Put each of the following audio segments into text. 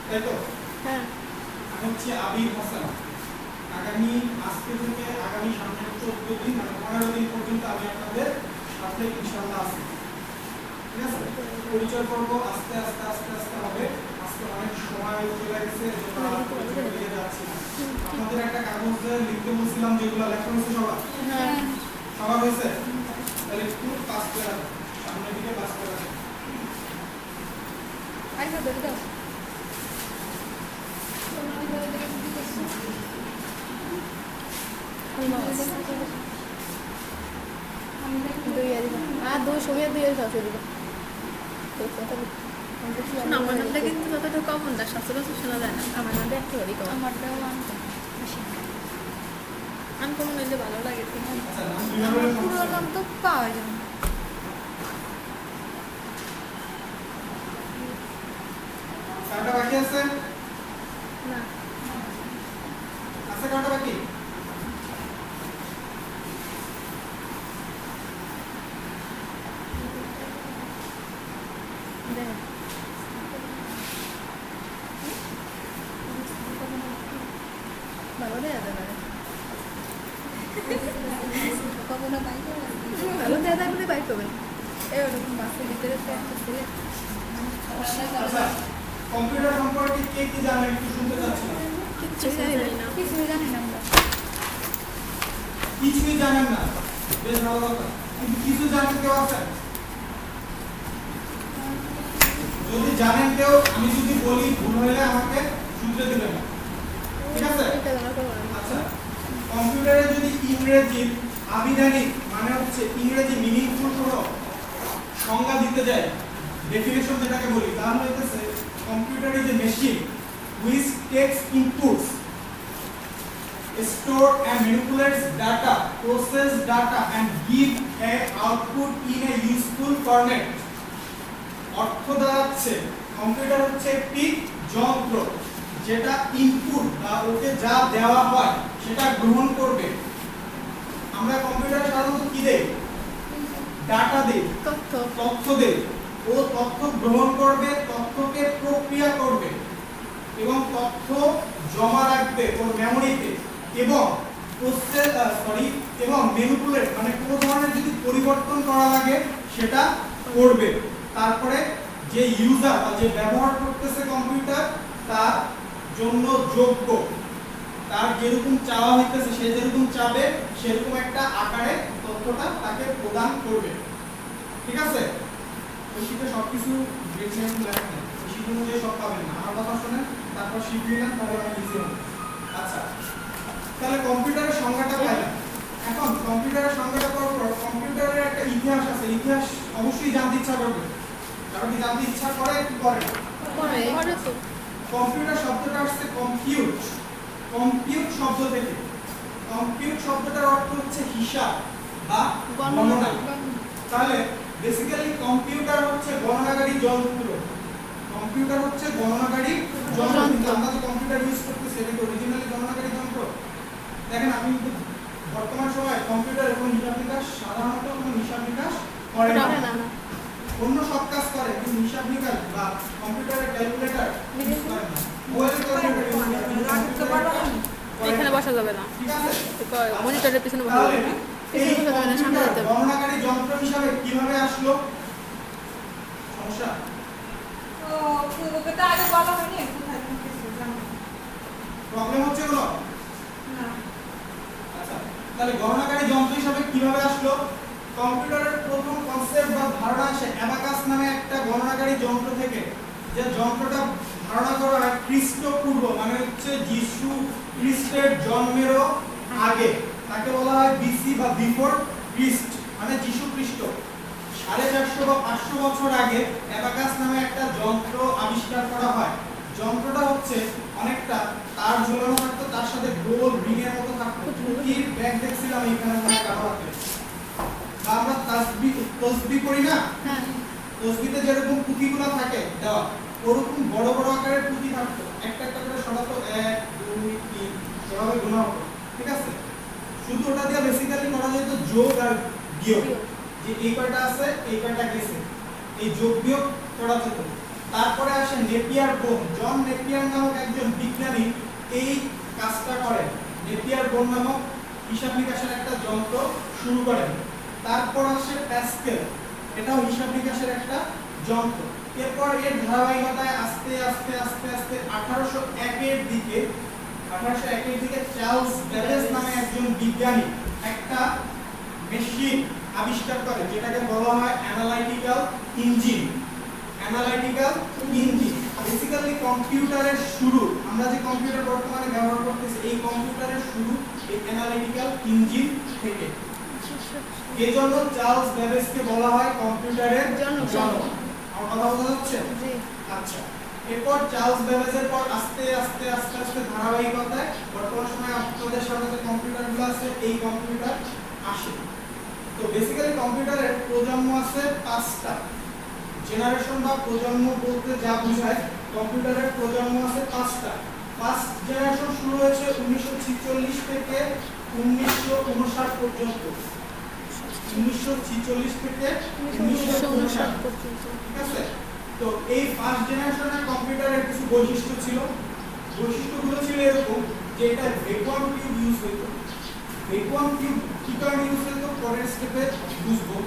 তাই তো? হ্যাঁ। আমি হচ্ছে আবির হাসান। আজকে থেকে আগামী সামনের 14 দিন মানে 15 দিন পর্যন্ত আমি আপনাদের সাথে ইনশাআল্লাহ আছি। ঠিক আছে? পরিচয় পর্ব আস্তে আস্তে আস্তে আস্তে হবে। আজকে অনেক সময় চলে গেছে এজন্য আর পরিচয় দিয়ে যাচ্ছি না। আপনাদের একটা কাগজে লিখতে বলছিলাম যেগুলো লেখা হয়েছে সবার। হ্যাঁ। সবার হয়েছে? তাহলে একটু পাস করে রাখুন। সামনের দিকে পাস করে রাখুন। আইসা ধরে দাও। আমার নামটা কিন্তু ততটা কমন না, সচরাচর শোনা যায় না। আমার নামটা একেবারেই কমন। আমারটাও আনকমন হইলে ভালো লাগে। আমার পুরো নাম তো পাওয়া যায় না। কাটা বাকি আছে? না। আছে কাটা বাকি? ভালো দেয়া যাবে না। ভালো দেয়া যাবে না, বাইক করবেন এরকম বাসের ভিতরে আচ্ছা, কম্পিউটার সম্পর্কে কে কি জানেন একটু শুনতে চাচ্ছিলাম। কিছুই জানি না। কিছুই জানি না আমরা। কিছুই জানেন না, বেশ ভালো কথা। কিন্তু কিছু জানেন কেউ আছেন? যদি জানেন কেউ, আমি যদি বলি ভুল হলে আমাকে শুনতে দিবেন না, ঠিক আছে? আচ্ছা, কম্পিউটারে যদি ইংরেজি আবিধানিক মানে হচ্ছে ইংরেজি মিনিংফুল কোনো সংজ্ঞা দিতে যায়, ডেফিনেশন যেটাকে বলি, তাহলে হইতেছে computer is a machine which takes inputs, store and manipulates data, process data and give a output in a useful format. অর্থ দাঁড়াচ্ছে কম্পিউটার হচ্ছে একটি যন্ত্র যেটা ইনপুট বা ওকে যা দেওয়া হয় সেটা গ্রহণ করবে। আমরা কম্পিউটারে সাধারণত কি দেই? ডাটা দেই, তথ্য দেই। ও তথ্য গ্রহণ করবে, তথ্যকে প্রক্রিয়া করবে এবং তথ্য জমা রাখবে ওর মেমোরিতে এবং এবং ম্যানিপুলেট মানে কোনো ধরনের যদি পরিবর্তন করা লাগে সেটা করবে। তারপরে যে ইউজার বা যে ব্যবহার করতেছে কম্পিউটার তার জন্য যোগ্য, তার যেরকম চাওয়া হইতেছে সে যেরকম চাবে সেরকম একটা আকারে তথ্যটা তাকে প্রদান করবে। ঠিক আছে? ওই শীটে সবকিছু দেখছেন লেখা নেই, ওই শীট অনুযায়ী সব পাবেন না। আমার কথা শুনেন, তারপর শিখবেন না, তাহলে অনেক ইজি হবে। আচ্ছা, তাহলে কম্পিউটারের সংজ্ঞাটা পাইলাম। এখন কম্পিউটারের সংজ্ঞাটা পাওয়ার পর কম্পিউটারের একটা ইতিহাস আছে, ইতিহাস অবশ্যই জানতে ইচ্ছা করবে। কারণ কি জানতে ইচ্ছা করে কি করে? করে তো। কম্পিউটার শব্দটা আসছে কম্পিউট, কম্পিউট শব্দ থেকে। কম্পিউট শব্দটার অর্থ হচ্ছে হিসাব বা গণনা। তাহলে বেসিক্যালি কম্পিউটার হচ্ছে গণনাকারী যন্ত্র। কম্পিউটার হচ্ছে গণনাকারী যন্ত্র। কিন্তু আমরা যে কম্পিউটার ইউজ করতেছি এটা কি অরিজিনালি গণনাকারী যন্ত্র? দেখেন, আপনি কিন্তু বর্তমান সময়ে কম্পিউটার এবং হিসাব নিকাশ সাধারণত কোনো হিসাব নিকাশ করে না। অন্য সব কাজ করে কিন্তু হিসাব নিকাশ বা কম্পিউটারের ক্যালকুলেটর ইউজ করে না। মোবাইল ক্যালকুলেটর এখানে বসা যাবে না, ঠিক আছে? মনিটরের পিছনে বসা যাবে না, পিছনে বসা যাবে না, সামনে যেতে হবে। গণনাকারী যন্ত্র হিসাবে কিভাবে আসলো? সমস্যা ওটা আগে বলা হয়নি, কোথায় কিছু জানো প্রবলেম হচ্ছে কোনো? না। আচ্ছা, তাহলে গণনাকারী যন্ত্র হিসাবে কিভাবে আসলো? কম্পিউটারের প্রথম কনসেপ্ট বা ধারণা আসে অ্যাবাকাস নামে একটা গণনাকারী যন্ত্র থেকে। যে যন্ত্রটা ধারণা করা হয় খ্রিস্টপূর্ব মানে হচ্ছে যিশু খ্রিস্টের জন্মেরও আগে, তাকে বলা হয় বিসি বা বিফোর খ্রিস্ট মানে যিশু খ্রিস্ট। 450 বা 500 বছর আগে অ্যাবাকাস নামে একটা যন্ত্র আবিষ্কার করা হয়। যন্ত্রটা হচ্ছে অনেকটা তার ঝোলানো থাকতো, তার সাথে গোল রিং এর মতো থাকতো। পুঁতির ব্যাগ দেখছিলাম এখানে মনে কারো হাতে। আমরা তাসবিহ করি না? হ্যাঁ। তাসবিহতে যেরকম পুঁতিগুলো থাকে দেওয়া, ওরকম বড় বড় আকারের পুঁতি থাকতো। একটা একটা করে সরাতো 1 2 3 এভাবে গোনা হতো। ঠিক আছে? শুধু ওটা দিয়ে বেসিক্যালি করা যেত যোগ আর বিয়োগ। যে এই কয়টা আছে এই কয়টা গেছে, এই যোগ বিয়োগ করা যেত। তারপরে আসে নেপিয়ার বোন। জন নেপিয়ার নামক একজন বিজ্ঞানী এই কাজটা করেন। নেপিয়ার বোন নামক হিসাব নিকাশের একটা যন্ত্র শুরু করেন। তারপর আসে প্যাসকেল, এটাও হিসাব নিকাশের একটা যন্ত্র। এরপর এর ধারাবাহিকতায় আস্তে আস্তে আস্তে আস্তে 1801 এর দিকে চার্লস ব্যাবেজ নামে একজন বিজ্ঞানী একটা মেশিন আবিষ্কার করে, যেটাকে বলা হয় analytical engine. Analytical engine basically কম্পিউটারের শুরু, আমরা যে কম্পিউটার বর্তমানে ব্যবহার করতেছি এই কম্পিউটারের শুরু এই অ্যানালাইটিক্যাল ইঞ্জিন থেকে। এই জন্য চার্লস ব্যাবেজকে বলা হয় কম্পিউটারের জনক। আমার কথা বোঝা যাচ্ছে? জি। আচ্ছা, এরপর চার্লস ব্যাবেজের পর আস্তে আস্তে আস্তে আস্তে ধারাবাহিকতায় বর্তমান সময়ে আপনাদের সামনে যে কম্পিউটারগুলো আছে এই কম্পিউটার আসে। তো বেসিক্যালি কম্পিউটারের প্রজন্ম আছে 5টা। জেনারেশন বা প্রজন্ম বলতে যা বোঝায়, কম্পিউটারের প্রজন্ম আছে 5টা। ফার্স্ট জেনারেশন শুরু হয়েছে 1946 থেকে 1959 পর্যন্ত। 1946 থেকে 1959 পর্যন্ত। ঠিক আছে? তো এই ফার্স্ট জেনারেশনের কম্পিউটারের কিছু বৈশিষ্ট্য ছিল। বৈশিষ্ট্যগুলো ছিল এরকম যে এটা ভ্যাকুয়াম টিউব ইউজ হতো। ভ্যাকুয়াম টিউব কি কারণে ইউজ হতো পরের স্টেপে বুঝবো।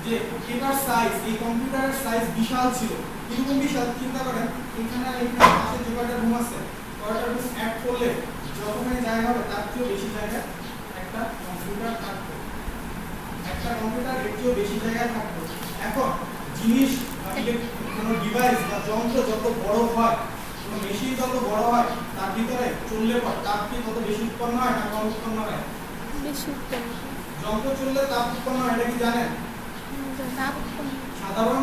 যে এটার সাইজ, এই কম্পিউটারের সাইজ বিশাল ছিল। কিরকম বিশাল চিন্তা করেন, এখানে পাশে যে কয়টা রুম আছে, কয়টা রুম অ্যাড করলে যতখানি জায়গা হবে তার চেয়েও বেশি জায়গায় একটা কম্পিউটার থাকতো। একটা কম্পিউটার এর চেয়েও বেশি জায়গায় থাকতো। এখন জিনিস কোনো ডিভাইস বা যন্ত্র যত বড় হয়, কোনো মেশিন যত বড় হয়, তার ভিতরে চললে পর তাপ কি তত বেশি উৎপন্ন হয় না কম উৎপন্ন হয়? বেশি উৎপন্ন। যন্ত্র চললে তাপ উৎপন্ন হয়, এটা কি জানেন? তাপ উৎপন্ন। সাধারণ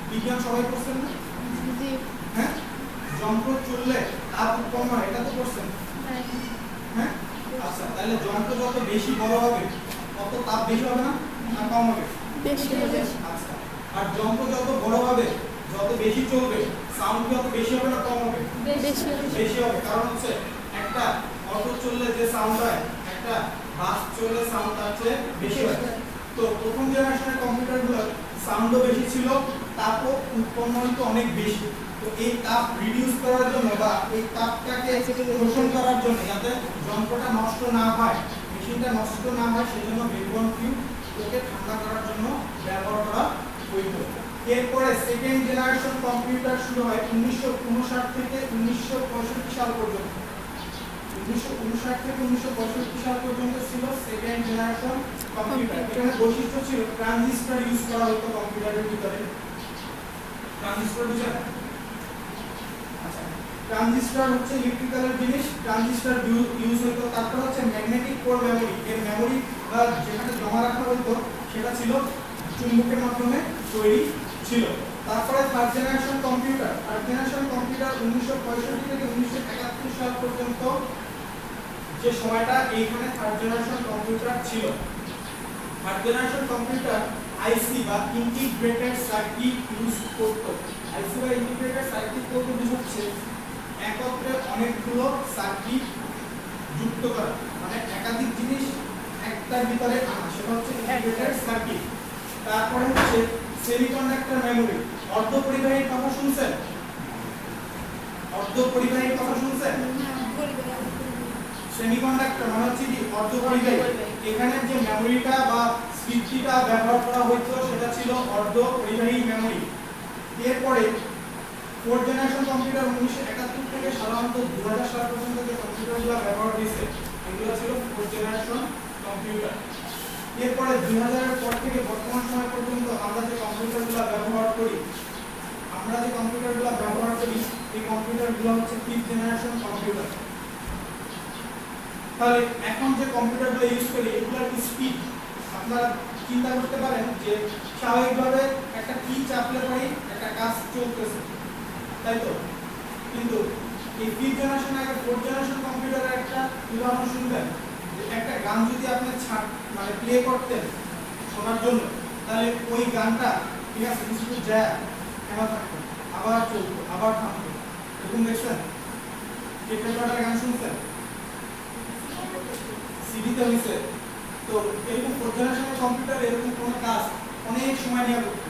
বিজ্ঞান সবাই করছেন না? জি। হ্যাঁ, যন্ত্র চললে তাপ উৎপন্ন হয়, এটা তো করছেন। হ্যাঁ, আচ্ছা, তাহলে যন্ত্র যত বেশি বড় হবে তত তাপ বেশি হবে না না কম হবে? বেশি হবে। আচ্ছা, আর যন্ত্র যত বড় হবে যত বেশি চলবে সাউন্ড যত বেশি হবে না কম হবে? বেশি হবে। বেশি হবে। কারণ হচ্ছে একটা অটো চললে যে সাউন্ড হয়, একটা বাস চললে সাউন্ড তার চেয়ে বেশি হয়। তো প্রথম জেনারেশনের কম্পিউটারগুলো সাউন্ডও বেশি ছিল, তাপও উৎপন্ন হতো অনেক বেশি। তো এই তাপ রিডিউস করার জন্য বা এই তাপটাকে শোষণ করার জন্য, যাতে যন্ত্রটা নষ্ট না হয়, মেশিনটা নষ্ট না হয়, সেজন্য ভ্যাকুয়াম টিউব ওকে ঠান্ডা করার জন্য ব্যবহার করা হইতো। এরপরে সেকেন্ড জেনারেশন কম্পিউটার শুরু হয় 1959 থেকে 1965 সাল পর্যন্ত। 1959 থেকে 1965 সাল পর্যন্ত ছিল সেকেন্ড জেনারেশন কম্পিউটার। এখানে বৈশিষ্ট্য ছিল ট্রানজিস্টর ইউজ করা হতো কম্পিউটারের ভিতরে। ট্রানজিস্টর বুঝেন? আচ্ছা, ট্রানজিস্টর হচ্ছে ইলেকট্রিক্যালের জিনিস, ট্রানজিস্টর ইউজ হতো। তারপর হচ্ছে ম্যাগনেটিক কোর মেমোরি। এর মেমোরি বা যেখানে জমা রাখা হতো সেটা ছিল চুম্বকের মাধ্যমে তৈরি ছিল। তারপরে third generation computer. Third generation computer 1965 থেকে 1971 সাল পর্যন্ত যে সময়টা এইখানে থার্ড জেনারেশন কম্পিউটার ছিল। থার্ড জেনারেশন কম্পিউটার আইসি বা ইন্টিগ্রেটেড সার্কিট ইউজ করত। আইসি বা ইন্টিগ্রেটেড সার্কিট বলতে বোঝাচ্ছে একত্রে অনেকগুলো সার্কিট যুক্ত করা, মানে একাধিক জিনিস একটার ভিতরে আনা, সেটা হচ্ছে ইন্টিগ্রেটেড সার্কিট। তারপরে হচ্ছে সেমিকন্ডাক্টর মেমোরি। অর্ধপরিবাহীর কথা শুনছেন? অর্ধপরিবাহীর কথা শুনছেন? সেমিকন্ডাক্টর মানে হচ্ছে কি অর্ধপরিবাহী। এখানে যে মেমোরিটা বা স্মৃতিটা ব্যবহার করা হতো সেটা ছিল অর্ধপরিবাহী মেমোরি। এরপরে ফোর্থ জেনারেশন কম্পিউটার 1971 থেকে সাধারণত 2000 সাল পর্যন্ত যে কম্পিউটারগুলো ব্যবহার হয়েছে এগুলো ছিল ফোর্থ জেনারেশন কম্পিউটার। এরপরে 2000 এর পর থেকে বর্তমান সময় পর্যন্ত আমরা যে কম্পিউটারগুলো ব্যবহার করি এই কম্পিউটারগুলো হচ্ছে ফিফথ জেনারেশন কম্পিউটার। তাহলে এখন যে কম্পিউটারগুলো ইউজ করি এগুলোর স্পিড আপনারা চিন্তা করতে পারেন যে স্বাভাবিকভাবে একটা কি চাপলে পরেই একটা কাজ চলতেছে, তাই তো? কিন্তু এই ফিফথ জেনারেশন আগে ফোর্থ জেনারেশন কম্পিউটারের একটা উদাহরণ শুনবেন। একটা গান যদি আপনি মানে প্লে করতেন শোনার জন্য, তাহলে ওই গানটা ঠিক আছে কিছু যায় থেমা থাকতো, আবার চলতো, আবার থামতো। এরকম দেখছেন? টেপরেকর্ডার গান শুনছেন? সিডিতে হয়েছে। তো এরকম ফোর্থ জেনারেশনের কম্পিউটার এরকম কোনো কাজ অনেক সময় নিয়ে করতো,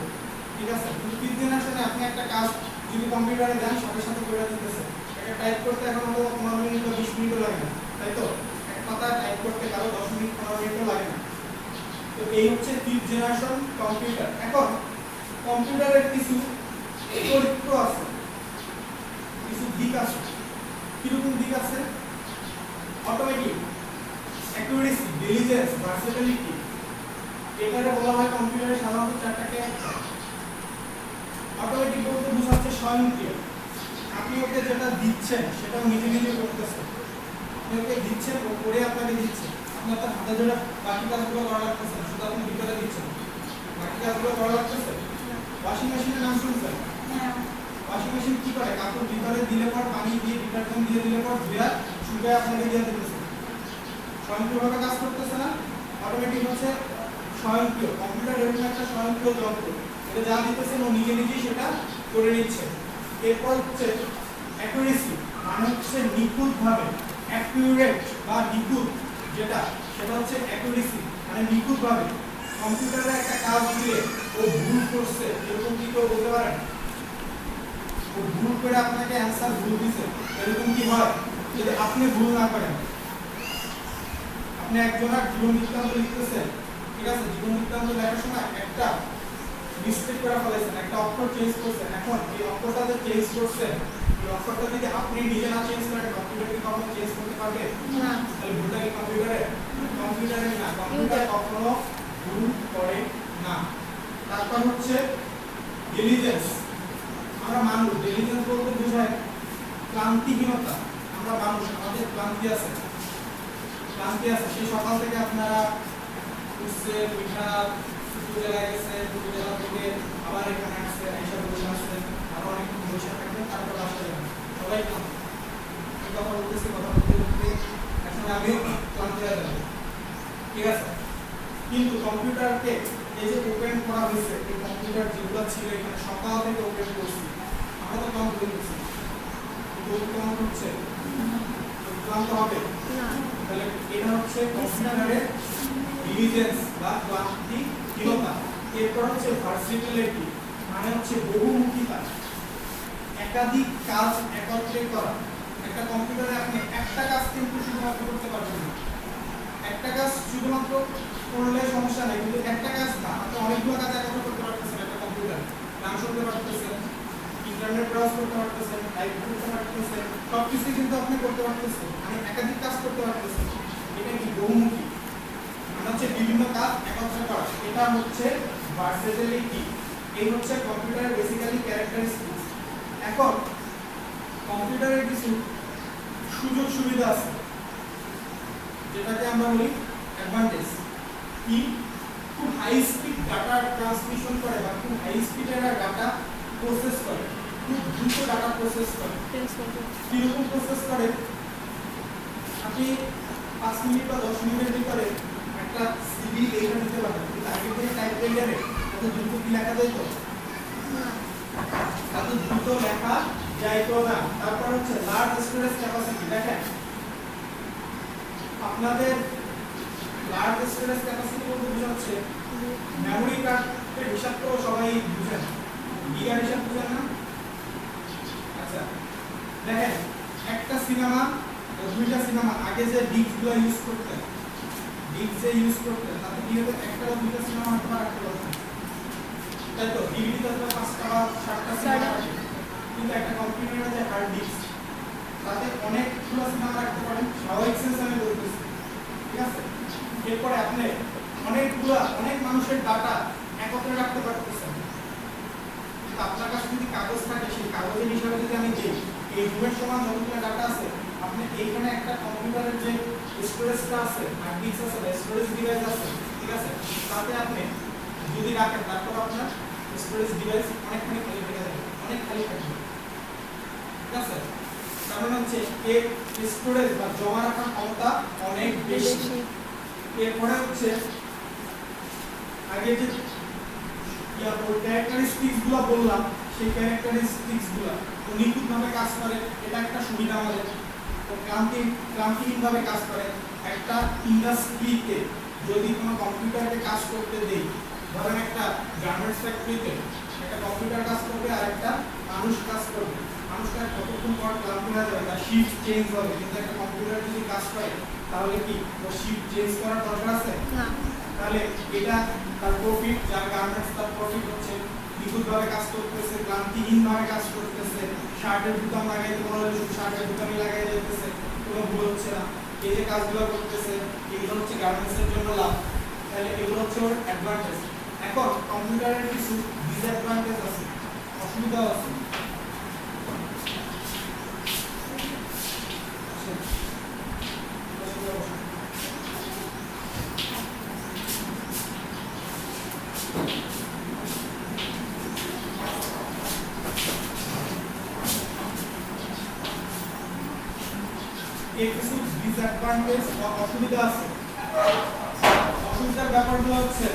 ঠিক আছে? কিন্তু ফিফথ জেনারেশনে আপনি একটা কাজ যদি কম্পিউটারে দেন সাথে সাথে করে দিতেছে। এটা টাইপ করতে এখন হয়তো 15 মিনিট বা 20 মিনিটও লাগে না, তাই তো? এক পাতা টাইপ করতে কারো 10 মিনিট 15 মিনিটও লাগে না। তো এই হচ্ছে 5th জেনারেশন কম্পিউটার। এখন কম্পিউটারের কিছু চরিত্র আছে, কিছু দিক আছে। কিরকম দিক আছে? Automatic, accuracy, diligence, versatility. এটারে বলা হয় কম্পিউটারে সাধারণত 4টা ক্যারেক্টার। অটোমেটিক বলতে বোঝাচ্ছে স্বয়ংক্রিয়। আপনি ওকে যেটা দিচ্ছেন সেটাও নিজে নিজে করতেছে। আপনি ওকে দিচ্ছেন, ও করে আপনাকে দিচ্ছে। আপনি আপনার হাতে যেটা বাকি কাজগুলো করা লাগতেছে না, শুধু আপনি ভিতরে দিচ্ছেন, বাকি কাজগুলো করা লাগতেছে। ওয়াশিং মেশিনের নাম শুনছেন? হ্যাঁ ওয়াশিং মেশিন কি করে? কাপড় ভিতরে দিলে পর পানি দিয়ে ডিটারজেন্ট দিয়ে দিলে পর ধুয়া শুকায় আপনাকে দিয়ে দিতেছে। স্বয়ংক্রিয়ভাবে কাজ করতেছে না? অটোমেটিক হচ্ছে স্বয়ংক্রিয়। কম্পিউটার এরকম একটা স্বয়ংক্রিয় যন্ত্র, এটা যা দিতেছেন ও নিজে নিজেই সেটা করে নিচ্ছে। এরপর হচ্ছে অ্যাকুরেসি, মানে হচ্ছে নিখুঁতভাবে, অ্যাকুরেট বা নিখুঁত যেটা, সেটা হচ্ছে অ্যাকুরেসি, মানে নিখুঁতভাবে। কম্পিউটারে একটা কাজ দিলে ও ভুল করছে এরকম কি কেউ বলতে পারেন? ও ভুল করে আপনাকে অ্যান্সার ভুল দিছে এরকম কি হয় যদি আপনি ভুল না করেন? আপনি একজনের জীবন বৃত্তান্ত লিখতেছেন, ঠিক আছে? জীবন বৃত্তান্ত লেখার সময় একটা মিস্টেক করে ফেলেছেন, একটা অক্ষর চেঞ্জ করছেন। এখন এই অক্ষরটা যে চেঞ্জ করছেন, এই অক্ষরটা যদি আপনি নিজে না চেঞ্জ করেন, কম্পিউটার কি কখনো চেঞ্জ করতে পারবে না। তাহলে ভুলটা কি কম্পিউটারে? কম্পিউটারে না, কম্পিউটার কখনো ভুল করে না। তারপর হচ্ছে ডিলিজেন্স। আমরা মানুষ, ডিলিজেন্স বলতে বোঝায় ক্লান্তিহীনতা। আমরা মানুষ, আমাদের ক্লান্তি আছে, ক্লান্তি আছে। সেই সকাল থেকে আপনারা উঠছে, পিঠা জেলায় গেছে, জেলা থেকে আবার এখানে আসছে, এইসব বসে আসছে, আরো অনেক বসে থাকবেন, তারপর আসতে যাবেন, সবাই ক্লান্ত। আমি কথা বলতেছি, কথা বলতে বলতে এখন আমি ক্লান্ত হয়ে যাবো, ঠিক আছে? কিন্তু কম্পিউটারকে এই যে ওপেন করা হয়েছে, এই কম্পিউটার যেগুলো ছিল এখানে সকাল থেকে ওপেন করছি, আমরা তো কাউন্ট করতেছি, কিন্তু কাউন্ট হচ্ছে, ক্লান্ত হবে না। তাহলে এটা হচ্ছে কম্পিউটারের ডিলিজেন্স বা ক্লান্তিহীনতা। এরপর হচ্ছে ভার্সিটিলিটি, মানে হচ্ছে বহুমুখিতা, একাধিক কাজ একত্রে করা। একটা কম্পিউটারে আপনি একটা কাজ কিন্তু শুধুমাত্র করতে পারবেন না। একটা কাজ শুধুমাত্র করলে সমস্যা নেই, কিন্তু একটা কাজ না, আপনি অনেকগুলো কাজ একত্রে করতে পারতেছেন। একটা কম্পিউটার গান শুনতে পারতেছেন, ইন্টারনেট ব্রাউজ করতে পারতেছেন, টাইপ করতে পারতেছেন, সবকিছু কিন্তু আপনি করতে পারতেছেন, মানে একাধিক কাজ করতে পারতেছেন। এটা কি বহুমুখী, মানে হচ্ছে বিভিন্ন কাজ একত্রে করা। এটা হচ্ছে ভার্সেটিলিটি। এই হচ্ছে কম্পিউটারের বেসিক্যালি ক্যারেক্টারিস্টিক্স। এখন কম্পিউটারের কিছু সুযোগ সুবিধা আছে, যেটাকে আমরা বলি অ্যাডভান্টেজ। কি? খুব হাই স্পিড ডাটা ট্রান্সমিশন করে বা খুব হাই স্পিডের ডাটা প্রসেস করে, খুব দ্রুত ডাটা প্রসেস করে। কিরকম প্রসেস করে? আপনি 5 মিনিট বা 10 মিনিটের ভিতরে একটা সিভি লেখা দিতে পারেন, কিন্তু আগে থেকে টাইপরাইটারে এত দ্রুত কি লেখা যায় তো? এত দ্রুত লেখা যাইতো না। তারপর হচ্ছে লার্জ স্টোরেজ ক্যাপাসিটি। দেখেন আপনাদের লার্জ স্টোরেজ ক্যাপাসিটি বলতে বোঝাচ্ছে মেমোরি কার্ডের হিসাব তো সবাই বুঝেন, গিগার হিসাব বুঝেন না? আচ্ছা দেখেন, একটা সিনেমা, দুইটা সিনেমা, আগে যে ডিস্কগুলো ইউজ করতেন, ডিস্ক যে ইউজ করতেন, তাতে কি হতো? একটা বা দুইটা সিনেমা হয়তো রাখতে পারতেন, তাই তো? ডিভিডিতে তো 5টা বা 7টা সিনেমা থাকে, কিন্তু একটা কম্পিউটারে যে হার্ড ডিস্ক, তাতে অনেকগুলো সিনেমা রাখতে পারেন। স্বাভাবিক সেন্স আমি বলতেছি, ঠিক আছে? এরপরে আপনি অনেক মানুষের ডাটা একত্রে রাখতে পারতেছেন। কিন্তু আপনার কাছে যদি কাগজ থাকে, সেই কাগজের হিসাবে যদি আমি দিই, এই রুমের সমান যতগুলো ডাটা আছে, আপনি এইখানে একটা কম্পিউটারের যে স্টোরেজটা আছে, হার্ড ডিস্ক আছে বা স্টোরেজ ডিভাইস আছে, ঠিক আছে, তাতে আপনি যদি রাখেন, তারপর আপনার স্টোরেজ ডিভাইস অনেকখানি খালি হয়ে যাবে, অনেক খালি থাকবে, ঠিক আছে? কারণ হচ্ছে এর স্টোরেজ বা জমা রাখার ক্ষমতা অনেক বেশি। এরপরে হচ্ছে আগে যে ক্যারেক্টারিস্টিক্স গুলো বললাম, সেই ক্যারেক্টারিস্টিক্স গুলো নিখুঁতভাবে কাজ করে, এটা একটা সুবিধা আমাদের। তো ক্লান্তিহীনভাবে কাজ করে। একটা ইন্ডাস্ট্রিতে যদি কোনো কম্পিউটারকে কাজ করতে দেই, ধরেন একটা গার্মেন্টস ফ্যাক্টরিতে একটা কম্পিউটার কাজ করবে আর একটা মানুষ কাজ করবে, মানুষ কাজ কতক্ষণ পর ক্লান্ত হয়ে যাবে, তার শিফট চেঞ্জ হবে, কিন্তু একটা কম্পিউটার যদি কাজ করে তাহলে কি ওর শিফট চেঞ্জ করার দরকার আছে? না। তাহলে এটা তার প্রফিট, যার গার্মেন্টস তার প্রফিট হচ্ছে, নিখুঁতভাবে কাজ করতেছে, ক্লান্তিহীনভাবে কাজ করতেছে, শার্টের বুতাম লাগাইতে মনে হলে শুধু শার্টের বুতামই লাগাই যেতেছে, কোনো ভুল হচ্ছে না, এই যে কাজগুলো করতেছে এগুলো হচ্ছে গার্মেন্টসের জন্য লাভ। তাহলে এগুলো হচ্ছে ওর অ্যাডভান্টেজ। এখন কম্পিউটারের কিছু ডিসঅ্যাডভান্টেজ আছে, অসুবিধা আছে। এর কিছু ডিসঅ্যাডভান্টেজ বা অসুবিধা আছে। অসুবিধার ব্যাপারগুলো হচ্ছে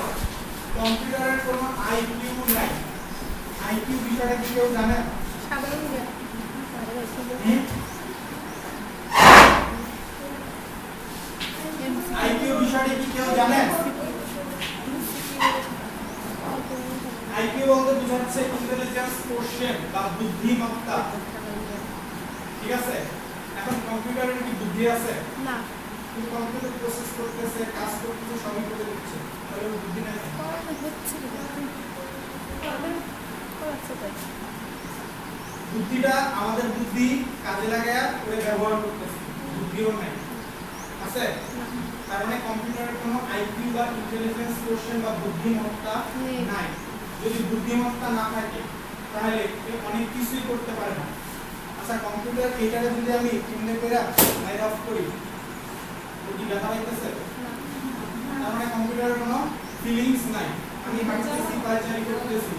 কম্পিউটারের কোনো আইকিউ নাই। আইকিউ বিষয়টা কি কেউ জানে? সাধারণ জ্ঞান। আইকিউ বিষয়টা কি কেউ জানে? আইকিউ বলতে বোঝাচ্ছে ইন্টেলিজেন্স কোশ্চেন বা বুদ্ধিমত্তা, ঠিক আছে? এখন কম্পিউটারের কি বুদ্ধি আছে? না। কিন্তু কম্পিউটার প্রসেস করতেছে, কাজ করতেছে, সবই করে দিচ্ছে, তাহলে ওর বুদ্ধি নাই। বুদ্ধিটা আমাদের বুদ্ধি কাজে লাগায় করে ব্যবহার করতেছে, বুদ্ধিও নাই, আছে? তার মানে কম্পিউটারের কোনো আইকিউ বা ইন্টেলিজেন্স কোশ্চেন বা বুদ্ধিমত্তা নাই। যদি বুদ্ধিমত্তা না থাকে তাহলে কেউ অনেক কিছুই করতে পারে না। আচ্ছা, কম্পিউটার এটাকে যদি আমি কেমনে করে লাইট অফ করি, ও কি ব্যথা পাইতেছে? তার মানে কম্পিউটারের কোনো ফিলিংস নাই। আমি হাঁটতেছি, পায়চারি করতেছি,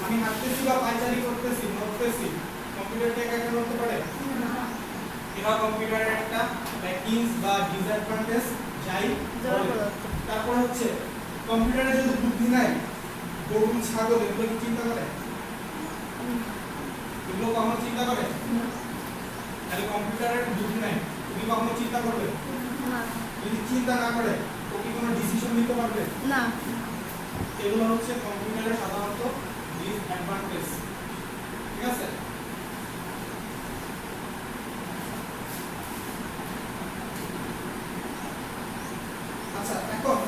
আমি হাঁটতেছি বা পায়চারি করতেছি, নড়তেছি, কম্পিউটারটা একা করতে পারে? এটা কম্পিউটারের একটা ব্যাকিংস বা ডিসঅ্যাডভান্টেজ যাই বলে। তারপর হচ্ছে কম্পিউটারে যদি বুদ্ধি নাই, গরু, ছাগল এগুলো কি চিন্তা করে? এগুলো কখনো চিন্তা করে? তাহলে কম্পিউটারের বুদ্ধি নাই, তুমি কখনো চিন্তা করবে? যদি চিন্তা না করে ও কি কোনো ডিসিশন নিতে পারবে? না। এগুলো হচ্ছে কম্পিউটারের সাধারণত ডিসঅ্যাডভান্টেজ, ঠিক আছে? আচ্ছা, এখন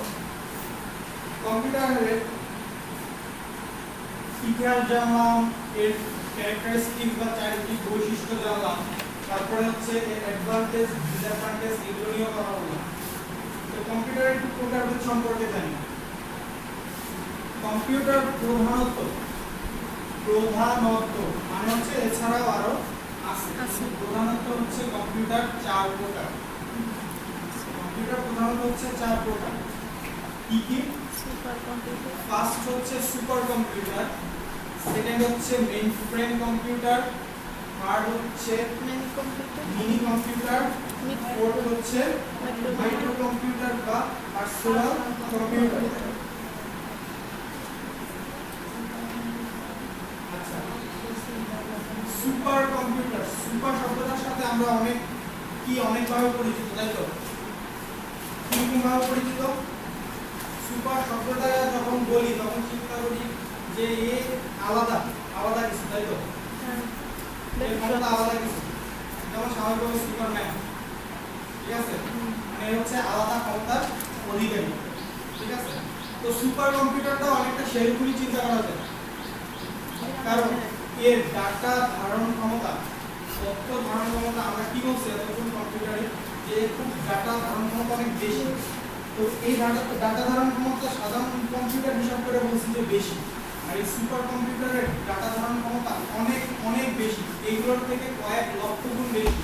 কম্পিউটারের ইতিহাস জানলাম, এর ক্যারেক্টারিস্টিক্স বা চারিত্রিক বৈশিষ্ট্য জানলাম, তারপরে হচ্ছে এর অ্যাডভান্টেজ, ডিসঅ্যাডভান্টেজ এগুলো নিয়ে কথা বললাম। তো কম্পিউটারের একটু প্রকারভেদ সম্পর্কে জানি। কম্পিউটার প্রধানত মানে হচ্ছে এছাড়াও আরো আছে। প্রধানত হচ্ছে কম্পিউটার 4 প্রকার। কম্পিউটার প্রধানত হচ্ছে 4 প্রকার। কি কি? Super computer. ফার্স্ট হচ্ছে সুপার কম্পিউটার, সেকেন্ড হচ্ছে মেইন ফ্রেম কম্পিউটার, থার্ড হচ্ছে mini computer. Mini computer, fourth হচ্ছে মাইক্রো কম্পিউটার বা পার্সোনাল কম্পিউটার। আচ্ছা, সুপার কম্পিউটার, সুপার শব্দটার সাথে আমরা অনেকভাবে পরিচিত, তাই তো? কিরকমভাবে পরিচিত? সুপার শব্দটা যখন বলি তখন চিন্তা করি যে এ আলাদা কিছু, তাই তো? এর ক্ষমতা আলাদা কিছু, যেমন স্বাভাবিকভাবে সুপারম্যান, ঠিক আছে? মানে হচ্ছে আলাদা ক্ষমতার অধিকারী, ঠিক আছে? তো সুপার কম্পিউটারটা অনেকটা সেরকমই চিন্তা করা যায়, কারণ এর ডাটা ধারণ ক্ষমতা, তথ্য ধারণ ক্ষমতা, আমরা কি বলছি এতক্ষণ কম্পিউটারে যে খুব ডাটা ধারণ ক্ষমতা অনেক বেশি। তো এই ডাটা ধারণ ক্ষমতা সাধারণ কম্পিউটার হিসাব করে বলছি যে বেশি, আর এই সুপার কম্পিউটারের ডাটা ধারণ ক্ষমতা অনেক বেশি, এইগুলোর থেকে কয়েক লক্ষ গুণ বেশি।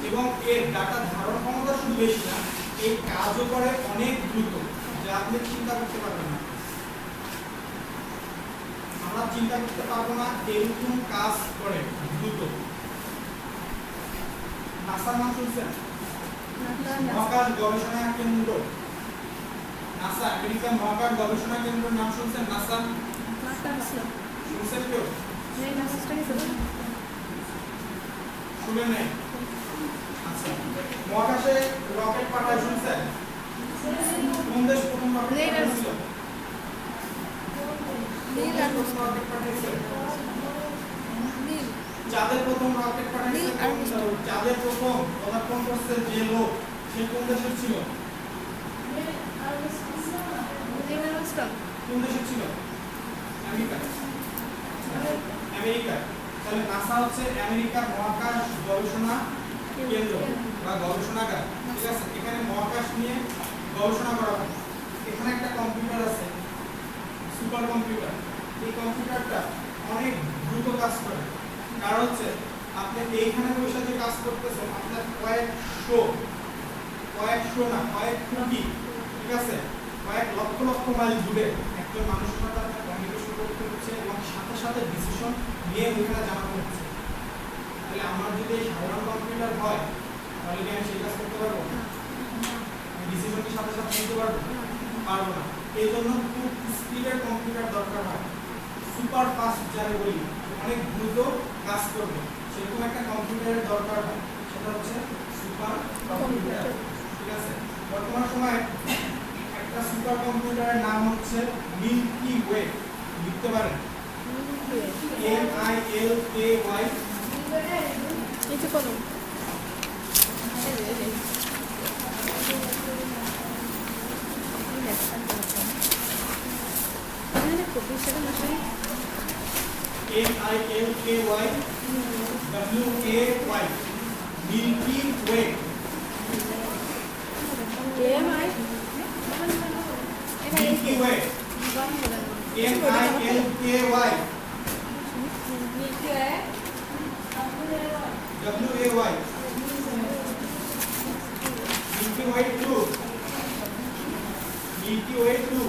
এবং এর ডাটা ধারণ ক্ষমতা শুধু বেশি না, এই কাজও করে অনেক দ্রুত, যা আপনি চিন্তা করতে পারবেন না। আমরা চিন্তা করতে পারবো না এরকম কাজ করে দ্রুত। নাসার নাম শুনছেন? মহাকাশ গবেষণা কেন্দ্র, নাসা, আমেরিকান মহাকাশ গবেষণা কেন্দ্রের নাম শুনছেন? নাসা শুনছেন কেউ? শুনেন নাই? আচ্ছা, মহাকাশে রকেট পাঠায় শুনছেন? কোন দেশ প্রথম রকেট পাঠিয়েছিল? নীল আর প্রথম রকেট পাঠাইছে? নীল চাঁদের প্রথম রকেট পাঠাইছে নীল আর কোন? চাঁদের প্রথম পদার্পণ করছে যে লোক সে কোন দেশের ছিল? নীল আর্মস্ট্রং কোন দেশের ছিল? আমেরিকা। আমেরিকা। তাহলে নাসা হচ্ছে আমেরিকার মহাকাশ গবেষণা কেন্দ্র বা গবেষণাগার। ঠিক আছে, এখানে মহাকাশ নিয়ে গবেষণা করা হয়। এখানে একটা কম্পিউটার আছে, সুপার কম্পিউটার। এই কম্পিউটারটা অনেক দ্রুত কাজ করে। কারণ হচ্ছে আপনি এইখানে বসে যে কাজ করতেছেন, আপনার কয়েকশো না কয়েক কোটি, ঠিক আছে, কয়েক লক্ষ লক্ষ মাইল দূরে একজন মানুষের সাথে আপনার কমিউনিকেশন করতে হচ্ছে এবং সাথে সাথে ডিসিশন নিয়ে ওইখানে জানানো হচ্ছে। তাহলে আমার যদি এই সাধারণ কম্পিউটার হয় তাহলে কি আমি সেই কাজ করতে পারবো? ডিসিশন কি সাথে সাথে নিতে পারবো? পারবো না। এই জন্য খুব স্পিডের কম্পিউটার দরকার হয়, সুপার ফাস্ট যারে বলি, অনেক দ্রুত কাজ করবে সেরকম একটা কম্পিউটারের দরকার হয়, সেটা হচ্ছে সুপার কম্পিউটার। ঠিক আছে, বর্তমান সময়ে একটা সুপার কম্পিউটারের নাম হচ্ছে মিল্কি ওয়ে। লিখতে পারেন MILKY। এই যে কলম কপি সেটা আসলে MILKY WAY। Milky way. MI milky way. MILKY WAY। Milky Way 2। Milky Way 2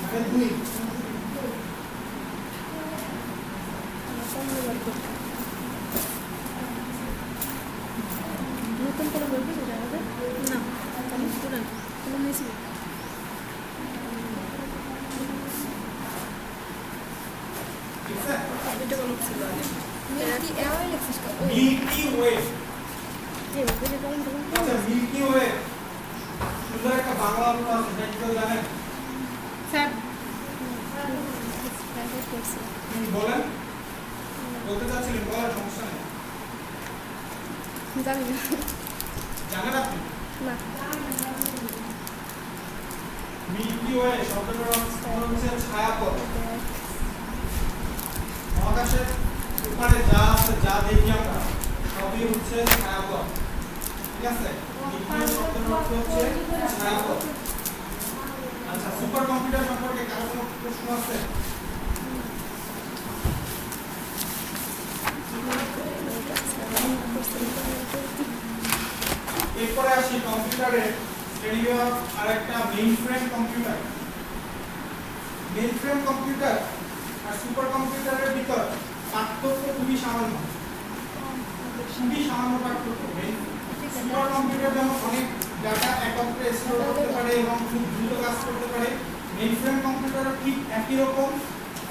মানে 2। নতুন করে বলবি সেটা আমাদের না তাহলে পুরান কোনো মিছিল ঠিক আছে, এটা কোনো ছিল আগে মিল্কি এমআই লেখছিস মিল্কি ওয়ে। এই বলে বলেন তখন আচ্ছা, মিল্কি ওয়ে সুন্দর একটা বাংলা অর্থ আছে, এটা কি কেউ জানেন? স্যার বলেন, বলতে চাচ্ছিলেন, বলার সমস্যা নেই। জানি না জানেন আপনি? না মিল্কি ওয়ে শব্দটার অর্থ হচ্ছে ছায়াপথ। মহাকাশের উপরে যা আছে, যা দেখি আমরা, সবই হচ্ছে ছায়াপথ। ঠিক আছে, মিল্কি ওয়ে শব্দের অর্থ হচ্ছে ছায়াপথ। আচ্ছা, সুপার কম্পিউটার সম্পর্কে কারো কোনো প্রশ্ন আছে? এরপরে আসি কম্পিউটারের শ্রেণীবিভাগ আর একটা mainframe computer. Mainframe computer আর সুপার কম্পিউটারের ভিতর পার্থক্য খুবই সামান্য, পার্থক্য। সুপার কম্পিউটার যেমন অনেক ডাটা একত্রে স্টোর করতে পারে এবং খুব দ্রুত কাজ করতে পারে, মেইন ফ্রেম কম্পিউটারও ঠিক একই রকম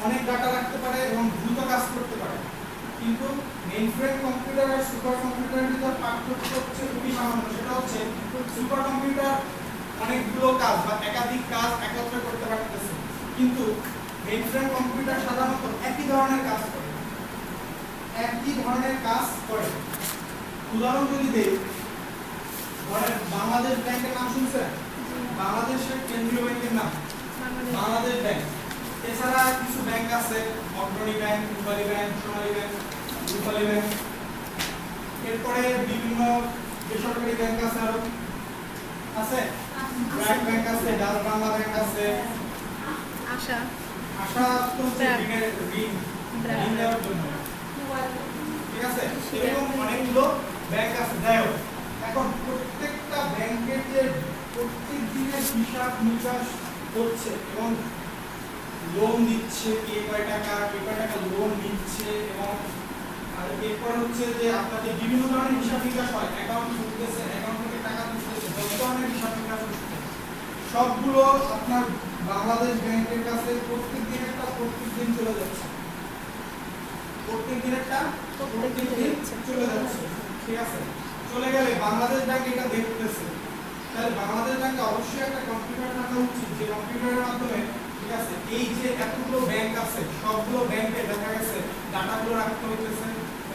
অনেক ডাটা রাখতে পারে এবং দ্রুত কাজ করতে পারে। কিন্তু মেইন ফ্রেম কম্পিউটার আর সুপার কম্পিউটারের ভিতর পার্থক্য হচ্ছে খুবই সামান্য। সেটা হচ্ছে সুপার কম্পিউটার অনেকগুলো কাজ বা একাধিক কাজ একত্রে করতে পারতেছে, কিন্তু মেইন ফ্রেম কম্পিউটার সাধারণত একই ধরনের কাজ করে। উদাহরণ যদি দেই, ধরেন বাংলাদেশ ব্যাংকের নাম শুনছেন? বাংলাদেশের কেন্দ্রীয় ব্যাংকের নাম বাংলাদেশ ব্যাংক। এছাড়া কিছু ব্যাংক আছে, অগ্রণী ব্যাংক, রূপালী ব্যাংক, সোনালী ব্যাংক, রূপালী ব্যাংক। এরপরে বিভিন্ন বেসরকারি ব্যাংক আছে, আরো আছে ব্র্যাক ব্যাংক আছে, ডাচ বাংলা ব্যাংক আছে, আশা আশা তো ঋণ দেওয়ার জন্য। ঠিক আছে, এরকম অনেকগুলো ব্যাংক আছে। যাই হোক, এখন প্রত্যেকটা ব্যাংকের যে প্রত্যেক দিনের হিসাব নিকাশ করছে এবং লোন দিচ্ছে, কে কয় টাকা লোন নিচ্ছে, এবং এরপর হচ্ছে যে আপনাদের বিভিন্ন ধরনের হিসাব নিকাশ হয়, অ্যাকাউন্ট খুলতেছে, অ্যাকাউন্ট থেকে টাকা তুলতেছে, যত ধরনের হিসাব নিকাশ হচ্ছে সবগুলো আপনার বাংলাদেশ ব্যাংকের কাছে প্রত্যেক দিন চলে যাচ্ছে। ঠিক আছে, চলে গেলে বাংলাদেশ ব্যাংক এটা দেখতেছে। তাহলে বাংলাদেশ ব্যাংকে অবশ্যই একটা কম্পিউটার থাকা উচিত, যে কম্পিউটারের মাধ্যমে ঠিক আছে, এই যে এতগুলো ব্যাংক আছে সবগুলো ব্যাংকে দেখা গেছে ডাটাগুলো রাখতে হইতেছে,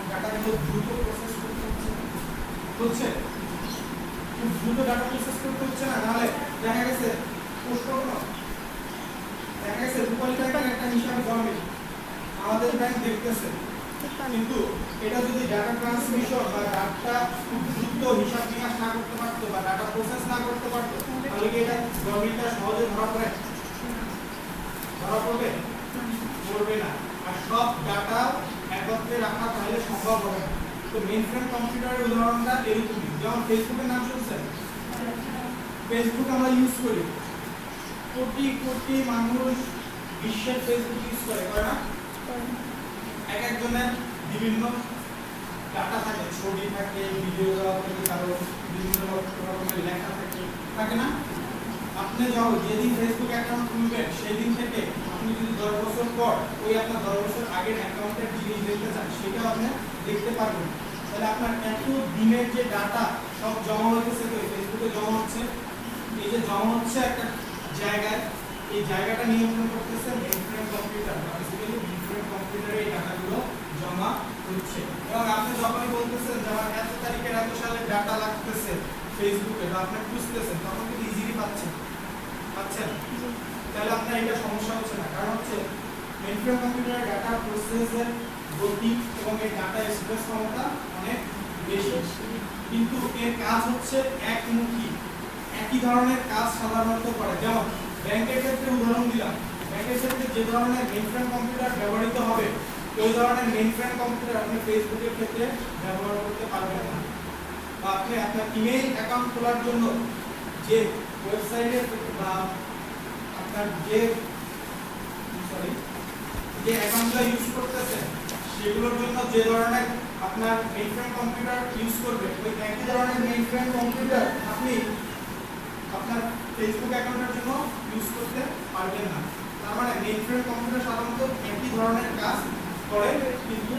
ডাটাগুলো দ্রুত প্রসেস করতে হচ্ছে, খুব দ্রুত ডাটা প্রসেস করতে হচ্ছে না, নাহলে দেখা গেছে পোস্ট করো, দেখা গেছে রূপালী ব্যাংকের একটা হিসাব গভর্নমেন্ট আমাদের ব্যাংক দেখতেছে, কিন্তু এটা যদি ডাটা ট্রান্সমিশন বা ডাটা খুব দ্রুত হিসাব নিকাশ না করতে পারতো বা ডাটা প্রসেস না করতে পারতো, তাহলে কি এটা গভর্নমেন্টটা সহজে ধরা পড়ে? ধরা পড়বে? পড়বে না। আর সব ডাটা একত্রে রাখা তাহলে সম্ভব হবে না। তো মেইনফ্রেম কম্পিউটারের উদাহরণটা এরকমই, যেমন ফেসবুকের নাম শুনছেন? ফেসবুক আমরা ইউজ করি, কোটি কোটি মানুষ বিশ্বের ফেসবুক ইউজ করে না? এক একজনের বিভিন্ন ডাটা থাকে, ছবি থাকে, ভিডিও থাকে, কারো বিভিন্ন রকমের লেখা থাকে না? আপনি যখন যেদিন ফেসবুক অ্যাকাউন্ট খুলবেন সেই দিন থেকে আপনি যদি 10 বছর পর ওই আপনার 10 বছর আগের অ্যাকাউন্টের জিনিস দেখতে চান সেটাও আপনি দেখতে পারবেন। তাহলে আপনার এত দিনের যে ডাটা সব জমা হচ্ছে, তো ফেসবুকে জমা হচ্ছে, এই যে জমা হচ্ছে একটা জায়গায়, এই জায়গাটা নিয়ন্ত্রণ করতেছে মেইনফ্রেম কম্পিউটার, বেসিক্যালি মেইনফ্রেম কম্পিউটারে এই ডাটাগুলো জমা হচ্ছে। এবং আপনি যখনই বলতেছেন যে আমার এত তারিখের এত সালের ডাটা লাগতেছে ফেসবুকে বা আপনি খুঁজতেছেন, তখন কিন্তু ইজিলি পাচ্ছেন, তাহলে আপনার এটা সমস্যা হচ্ছে না, কারণ হচ্ছে মেইনফ্রেম কম্পিউটারের ডাটা প্রসেসের গতি এবং এর ডাটা স্টোরেজ ক্ষমতা অনেক বেশি, কিন্তু এর কাজ হচ্ছে একমুখী, একই ধরনের কাজ সাধারণত করে। যেমন ব্যাংকের ক্ষেত্রে উদাহরণ দিলাম, ব্যাংকের ক্ষেত্রে যে ধরনের মেইনফ্রেম কম্পিউটার ব্যবহৃত হবে ওই ধরনের মেইনফ্রেম কম্পিউটার আপনি ফেসবুকের ক্ষেত্রে ব্যবহার করতে পারবেন না। বা আপনি আপনার ইমেইল অ্যাকাউন্ট খোলার জন্য যে ওয়েবসাইটে বা আপনার যে অ্যাকাউন্টগুলো ইউজ করতেছেন সেগুলোর জন্য যে ধরনের আপনার মেইনফ্রেম কম্পিউটার ইউজ করবে, ওই একই ধরনের মেইনফ্রেম কম্পিউটার আপনি আপনার ফেসবুক অ্যাকাউন্টের জন্য ইউজ করতে পারবেন না। তার মানে মেইনফ্রেম কম্পিউটার সাধারণত একই ধরনের কাজ করে, কিন্তু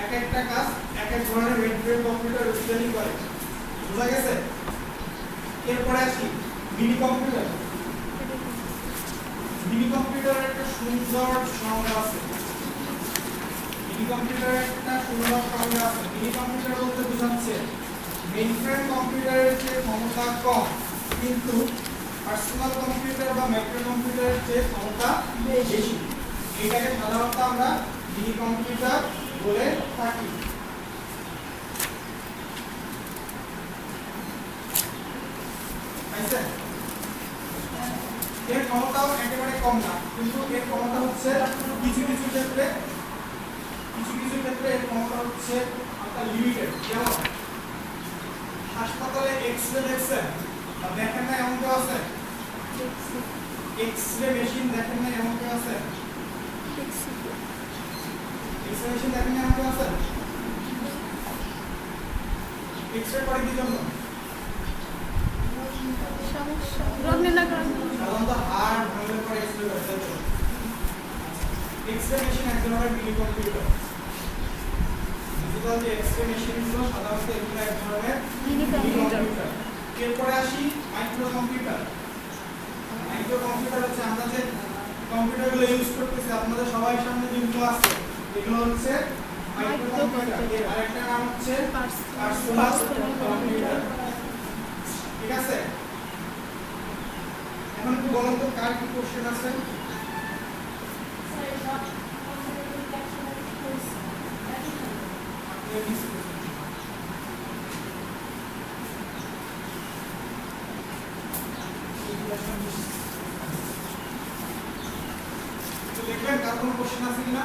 এক একটা কাজ এক এক ধরনের মেইনফ্রেম কম্পিউটার ইউজুয়ালি করে। বোঝা গেছে? এরপরে আসি মিনি কম্পিউটার। মিনি কম্পিউটারের একটা সুন্দর সংজ্ঞা আছে, মিনি কম্পিউটারের একটা সুন্দর সংজ্ঞা আছে। মিনি কম্পিউটার বলতে বোঝাচ্ছে মেইনফ্রেম কম্পিউটারের চেয়ে ক্ষমতা কম, কিন্তু পার্সোনাল কম্পিউটার বা মাইক্রো কম্পিউটারের চেয়ে ক্ষমতা বেশি। এটাকে সাধারণত আমরা মিনি কম্পিউটার বলে থাকি। এর ক্ষমতাও একেবারে কম না, কিন্তু এর ক্ষমতা হচ্ছে কিছু কিছু ক্ষেত্রে এর ক্ষমতা হচ্ছে আপনার লিমিটেড। যেমন হাসপাতালে এক্স-রে দেখছেন বা দেখেন না এমন কেউ আছে? এক্স-রে মেশিন দেখেন না এমন কেউ আছে? এক্স-রে মেশিন দেখেন না এমন কেউ আছে? এক্স-রে করে কি জন্য? সাধারণত হাড় ভাঙলে পরে এক্স-রে করে। এক্স-রে মেশিন এক ধরনের মিনি কম্পিউটার। ডিজিটাল যে এক্স-রে মেশিনগুলো সাধারণত এগুলো এক ধরনের মিনি কম্পিউটার। এরপরে আসি মাইক্রো কম্পিউটার। মাইক্রো কম্পিউটার হচ্ছে আমরা যে কম্পিউটারগুলো ইউজ করতেছি, আপনাদের সবাই সামনে যেগুলো আছে এগুলো হচ্ছে মাইক্রো কম্পিউটার। এর আরেকটা নাম হচ্ছে পার্সোনাল কম্পিউটার। ঠিক আছে? এখন একটু বলুন তো কার কি কোশ্চেন আছে? দেখবেন কার কোনো কোশ্চেন আছে কিনা?